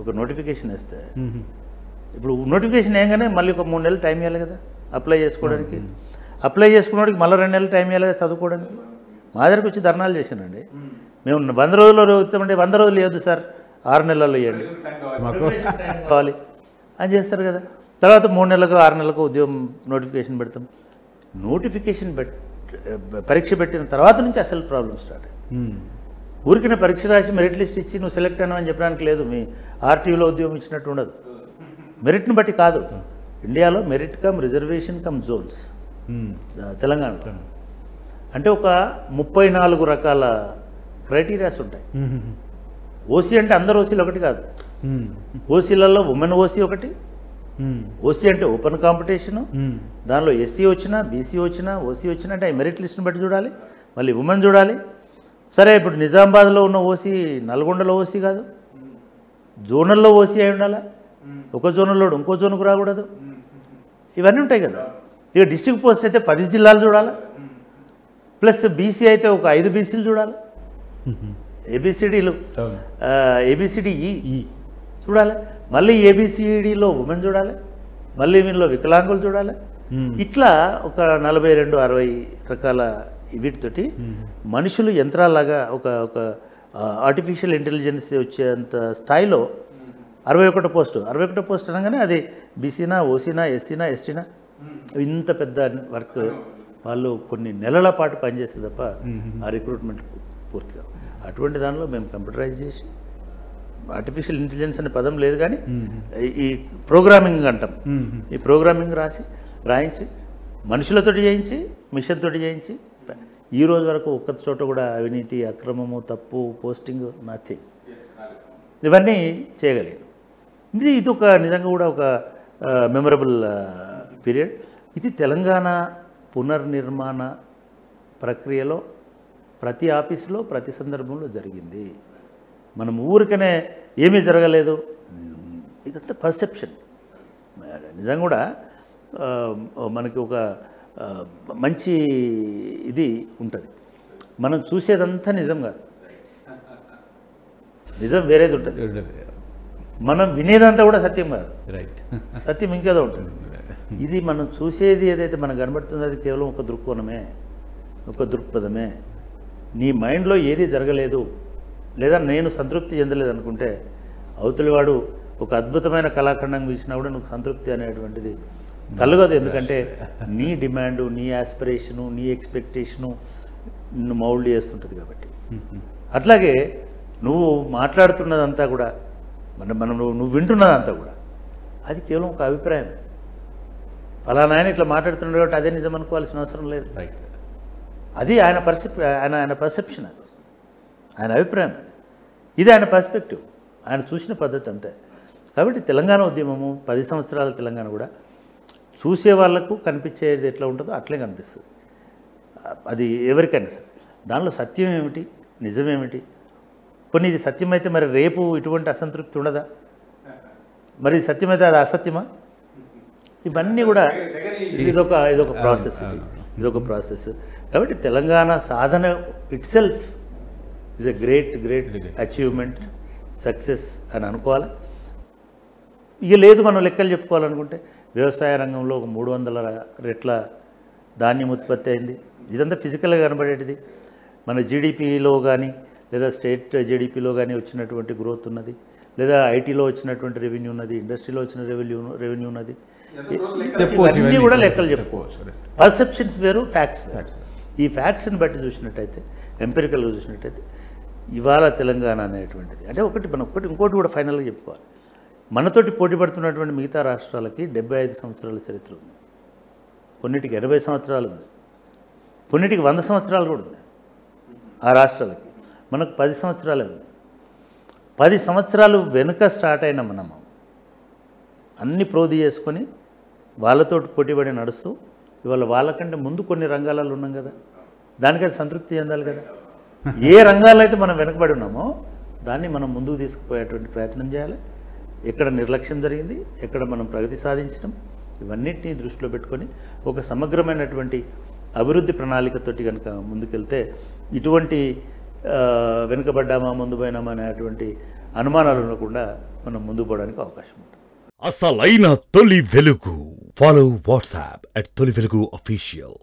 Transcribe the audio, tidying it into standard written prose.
ఒక నోటిఫికేషన్ వేస్తే ఇప్పుడు నోటిఫికేషన్ వేయగానే మళ్ళీ ఒక 3 నెలలు టైం ఇవ్వాలి కదా అప్లై చేసుకోవడానికి. అప్లై చేసుకున్నవాడికి మళ్ళీ 2 నెలలు టైం ఇవ్వాలి కదా చదువుకోవడానికి. మా దగ్గరికి వచ్చి ధర్నాలు చేశానండి. మేము 100 రోజుల్లో వస్తామంటే 100 రోజులు ఇవ్వద్దు సార్, 6 నెలల్లో ఇవ్వండి కావాలి అని చేస్తారు కదా. తర్వాత 3 నెలలకు 6 నెలలకు ఉద్యోగం నోటిఫికేషన్ పెడతాం. నోటిఫికేషన్ పరీక్ష పెట్టిన తర్వాత నుంచి అసలు ప్రాబ్లం స్టార్ట్. ఊరికిన పరీక్ష రాసి మెరిట్ లిస్ట్ ఇచ్చి నువ్వు సెలెక్ట్ అయినా అని చెప్పడానికి లేదు. మీ ఆర్టీయూలో ఉద్యోగం ఇచ్చినట్టు ఉండదు. మెరిట్ని బట్టి కాదు. ఇండియాలో merit cum reservation cum zones. తెలంగాణలో అంటే ఒక 34 రకాల క్రైటీరియాస్ ఉంటాయి. ఓసీ అంటే అందరు ఓసీలు ఒకటి కాదు. ఓసీలలో ఉమెన్ ఓసీ ఒకటి. ఓసీ అంటే ఓపెన్ కాంపిటీషను. దానిలో ఎస్సీ వచ్చినా బీసీ వచ్చినా ఓసీ వచ్చినా అంటే మెరిట్ లిస్ట్ని బట్టి చూడాలి. మళ్ళీ ఉమెన్ చూడాలి. సరే ఇప్పుడు నిజామాబాద్లో ఉన్న ఓసీ నల్గొండలో ఓసీ కాదు, జోనల్లో ఓసీ అయి ఉండాలా. ఒక జోనల్లో ఇంకో జోన్కు రాకూడదు. ఇవన్నీ ఉంటాయి కదా. ఇక డిస్ట్రిక్ట్ పోస్ట్ అయితే 10 జిల్లాలు చూడాలి. ప్లస్ బీసీ అయితే ఒక 5 బీసీలు చూడాలి. ఏబిసిడీలు ఏబిసిడిఈ చూడాలి. మళ్ళీ ఏబిసిడిలో ఉమెన్ చూడాలి. మళ్ళీ వీళ్ళలో వికలాంగులు చూడాలి. ఇట్లా ఒక 42, 60 రకాల వీటితోటి మనుషులు యంత్రాలాగా ఒక ఆర్టిఫిషియల్ ఇంటెలిజెన్స్ వచ్చేంత స్థాయిలో 61 పోస్ట్ అనగానే అది బీసీనా ఓసీనా ఎస్సీనా ఎస్టీనా ఇంత పెద్ద వర్క్ వాళ్ళు కొన్ని నెలల పాటు పనిచేస్తే తప్ప ఆ రిక్రూట్మెంట్ పూర్తిగా. అటువంటి దానిలో మేము కంప్యూటరైజ్ చేసి ఆర్టిఫిషియల్ ఇంటెలిజెన్స్ అనే పదం లేదు కానీ ఈ ప్రోగ్రామింగ్ అంటాం. ఈ ప్రోగ్రామింగ్ రాయించి మనుషులతో చేయించి మిషన్ తోటి చేయించి ఈ రోజు వరకు ఒక్క చోట కూడా అవినీతి అక్రమము తప్పు పోస్టింగ్ నథింగ్ ఇవన్నీ చేయగలిగాను. ఇది ఒక నిజంగా కూడా ఒక మెమరబుల్ పీరియడ్. ఇది తెలంగాణ పునర్నిర్మాణ ప్రక్రియలో ప్రతి ఆఫీసులో ప్రతి సందర్భంలో జరిగింది. మనం ఊరికనే ఏమీ జరగలేదు, ఇదంతా పర్సెప్షన్. నిజంగా కూడా మనకి ఒక మంచి ఇది ఉంటుంది. మనం చూసేదంతా నిజం కాదు, నిజం వేరేది ఉంటుంది. మనం వినేదంతా కూడా సత్యం కాదు, సత్యం ఇంకేదో ఉంటుంది. ఇది మనం చూసేది ఏదైతే మనకు కనబడుతుందో అది కేవలం ఒక దృక్కోణమే, ఒక దృక్పథమే. నీ మైండ్లో ఏది జరగలేదు లేదా నేను సంతృప్తి చెందలేదు అనుకుంటే అవతలివాడు ఒక అద్భుతమైన కళాఖండం ఇచ్చినా కూడా నువ్వు సంతృప్తి అనేటువంటిది కలగదు. ఎందుకంటే నీ డిమాండు, నీ ఆస్పిరేషను, నీ ఎక్స్పెక్టేషను నిన్ను మౌల్డ్ చేస్తుంటుంది కాబట్టి. అట్లాగే నువ్వు మాట్లాడుతున్నదంతా కూడా నువ్వు వింటున్నదంతా కూడా అది కేవలం ఒక అభిప్రాయం. ఫలానా ఆయన ఇట్లా మాట్లాడుతున్నాడు కాబట్టి అదే నిజం అనుకోవాల్సిన అవసరం లేదు. అది ఆయన పర్సెప్షన్, అది ఆయన అభిప్రాయం, ఇది ఆయన పర్స్పెక్టివ్, ఆయన చూసిన పద్ధతి అంతే. కాబట్టి తెలంగాణ ఉద్యమము 10 సంవత్సరాల తెలంగాణ కూడా చూసే వాళ్లకు కనిపించేది ఎట్లా ఉంటుందో అట్లే కనిపిస్తుంది. అది ఎవరికైనా సరే దానిలో సత్యం ఏమిటి, నిజమేమిటి, కొన్ని ఇది సత్యమైతే మరి రేపు ఇటువంటి అసంతృప్తి ఉండదా, మరి సత్యమైతే అది అసత్యమా, ఇవన్నీ కూడా ఇదొక ప్రాసెస్, ఇదొక ప్రాసెస్. కాబట్టి తెలంగాణ సాధన itself is a great achievement, success అని అనుకోవాలి. ఇక లేదు మనం లెక్కలు చెప్పుకోవాలనుకుంటే వ్యవసాయ రంగంలో ఒక 300 రెట్ల ధాన్యం ఉత్పత్తి అయింది. ఇదంతా ఫిజికల్గా కనబడేటిది. మన జీడిపిలో కానీ లేదా స్టేట్ జీడిపిలో కానీ వచ్చినటువంటి గ్రోత్ ఉన్నది, లేదా ఐటీలో వచ్చినటువంటి రెవెన్యూ ఉన్నది, ఇండస్ట్రీలో వచ్చిన రెవెన్యూ ఉన్నది. ఇవన్నీ కూడా లెక్కలు చెప్పుకోవచ్చు. పర్సెప్షన్స్ వేరు, ఫ్యాక్ట్స్ వేరు. ఈ ఫ్యాక్ట్స్ని బట్టి చూసినట్టయితే, ఎంపెరికల్గా చూసినట్టయితే ఇవాళ తెలంగాణ అనేటువంటిది అంటే ఇంకోటి కూడా ఫైనల్గా చెప్పుకోవాలి. మనతోటి పోటీ పడుతున్నటువంటి మిగతా రాష్ట్రాలకి 75 సంవత్సరాల చరిత్ర ఉంది, కొన్నిటికి 80 సంవత్సరాలు ఉంది, కొన్నిటికి 100 సంవత్సరాలు కూడా ఉంది. ఆ రాష్ట్రాలకి మనకు 10 సంవత్సరాలే ఉంది. 10 సంవత్సరాలు వెనుక స్టార్ట్ అయిన మనము అన్ని ప్రోధి చేసుకొని వాళ్ళతో పోటీపడి నడుస్తూ ఇవాళ వాళ్ళకంటే ముందు కొన్ని రంగాలలో ఉన్నాం కదా, దానికైతే సంతృప్తి చెందాలి కదా. ఏ రంగాల్లో అయితే మనం వెనుకబడి ఉన్నామో దాన్ని మనం ముందుకు తీసుకుపోయేటువంటి ప్రయత్నం చేయాలి. ఎక్కడ నిర్లక్ష్యం జరిగింది, ఎక్కడ మనం ప్రగతి సాధించడం, ఇవన్నిటినీ దృష్టిలో పెట్టుకొని ఒక సమగ్రమైనటువంటి అభివృద్ధి ప్రణాళికతోటి కనుక ముందుకెళ్తే ఇటువంటి వెనుకబడ్డామా ముందు పోయినామా అనేటువంటి అనుమానాలు ఉండకుండా మనం ముందుకు పోవడానికి అవకాశం ఉంటుంది. అసలైన తొలి వెలుగు. Follow WhatsApp @Tolivelugu official.